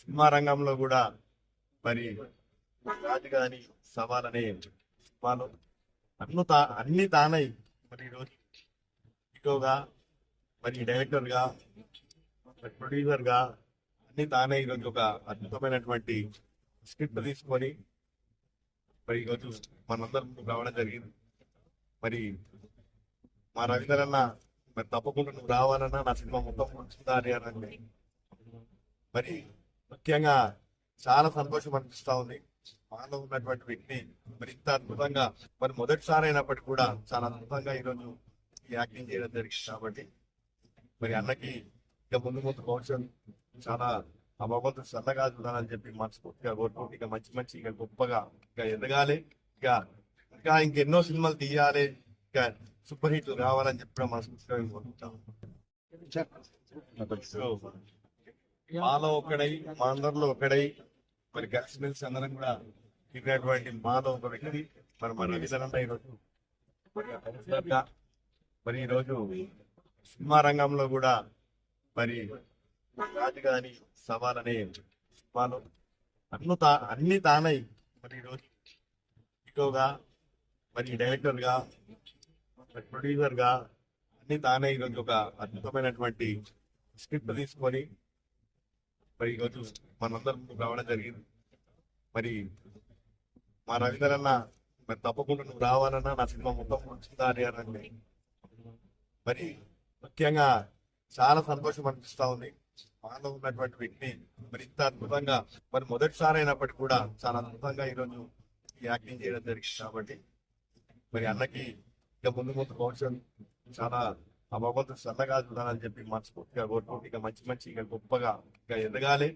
Cinema రంగంలో కూడా మరి రాజుగాని సవాల్ అనే సినిమాలో అన్ని తానై మరి ఈరోజు హీరోగా మరి డైరెక్టర్గా ప్రొడ్యూసర్గా అన్ని తానే ఈరోజు ఒక అద్భుతమైనటువంటి స్క్రిప్ట్ తీసుకొని మరి ఈరోజు మనందరం ముందుకు రావడం జరిగింది. మరి మా రవీందర్ అన్న మరి తప్పకుండా నువ్వు రావాలన్నా నా సినిమా మొత్తం నచ్చుతారు అని మరి ముఖ్యంగా చాలా సంతోషం అనిపిస్తా ఉంది. మాలో ఉన్నటువంటి వ్యక్తి మరి ఇంత అద్భుతంగా మరి మొదటిసారి అయినప్పటికీ కూడా చాలా అద్భుతంగా ఈరోజు యాక్టింగ్ చేయడం జరిగింది. కాబట్టి మరి అన్నకి ఇక ముందు భవిష్యత్తు చాలా ఆ భగవంతుడు సన్నగా చూడాలని చెప్పి మనస్ఫూర్తిగా కోరుకుంటూ ఇక మంచి ఇక గొప్పగా ఇక ఎదగాలి, ఇంకా ఇంకెన్నో సినిమాలు తీయాలి, ఇక సూపర్ హిట్లు కావాలని చెప్పి మనస్ఫూర్తిగా కోరుకుంటాం. మాలో ఒకడై మా అందరిలో ఒకడై మరి కలిసిమెలిసి అందరం కూడా తిరిగినటువంటి మాలో ఒక వ్యక్తి మరి మన విధానంలో ఈరోజు మరి ఈరోజు సినిమా రంగంలో కూడా మరి రాజుగాని సవాల్ అనే సినిమాలో అన్ని తానై మరి ఈరోజు హీరోగా మరి డైరెక్టర్గా ప్రొడ్యూసర్గా అన్ని తానే ఈరోజు ఒక అద్భుతమైనటువంటి స్క్రిప్ట్ తీసుకొని మరి ఈరోజు మనందరం ముందుకు రావడం జరిగింది. మరి మా రవీందర్ అన్న మరి తప్పకుండా నువ్వు రావాలన్నా నా సినిమా మొత్తం నచ్చుతారు అని మరి ముఖ్యంగా చాలా సంతోషం అనిపిస్తా ఉంది. మాలో ఉన్నటువంటి వ్యక్తి మరి ఇంత అద్భుతంగా మరి మొదటిసారి అయినప్పటికీ కూడా చాలా అద్భుతంగా ఈరోజు యాక్టింగ్ చేయడం జరిగింది. కాబట్టి మరి అన్నకి ఇక ముందు భవిష్యత్తు చాలా ఆ భగవంతుడు సన్నగా చూడాలని చెప్పి మనస్ఫూర్తిగా కోరుకుంటూ ఇక మంచి ఇక గొప్పగా ఇక ఎదగాలి,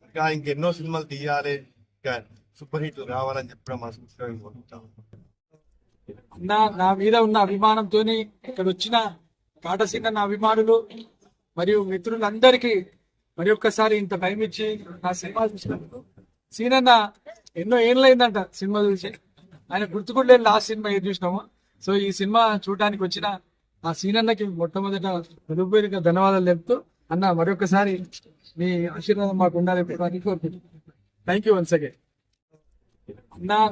ఇంకా ఇంకెన్నో సినిమాలు తీయాలి, ఇక సూపర్ హిట్లు కావాలని చెప్పి మనస్ఫూర్తిగా కోరుకుంటాం. నా మీద ఉన్న అభిమానంతో ఇక్కడ వచ్చిన కాటసీన అభిమానులు మరియు మిత్రులందరికీ మరి ఒక్కసారి ఇంత టైం ఇచ్చి నా సినిమా చూసినందుకు. సీనన్న ఎన్నో ఏళ్ళైందంట సినిమా చూసి, ఆయన గుర్తుకుంటే లాస్ట్ సినిమా ఏది చూసినామో. సో ఈ సినిమా చూడడానికి వచ్చిన ఆ సీనన్నకి మొట్టమొదట హృదయపూర్వక ధన్యవాదాలు చెప్తూ, అన్న మరొకసారి మీ ఆశీర్వాదం మాకు ఉండాలి. Thank you once again.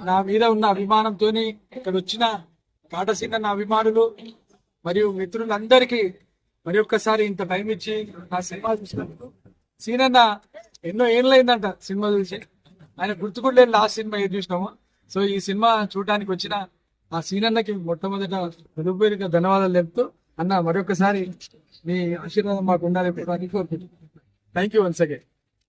నా మీద ఉన్న అభిమానంతో ఇక్కడ వచ్చిన కాటసీన అభిమానులు మరియు మిత్రులందరికీ మరి ఒక్కసారి ఇంత టైం ఇచ్చి నా సినిమా చూసినందుకు. సీనన్న ఎన్నో ఏళ్ళైందంట సినిమా చూసి, ఆయన గుర్తుకుంటే లాస్ట్ సినిమా ఏది చూసినామో. సో ఈ సినిమా చూడడానికి వచ్చిన ఆ సీనన్నకి మొట్టమొదట హృదయపూర్వక ధన్యవాదాలు చెప్తూ, అన్న మరొకసారి మీ ఆశీర్వాదం మాకు ఉండాలి. Thank you once again.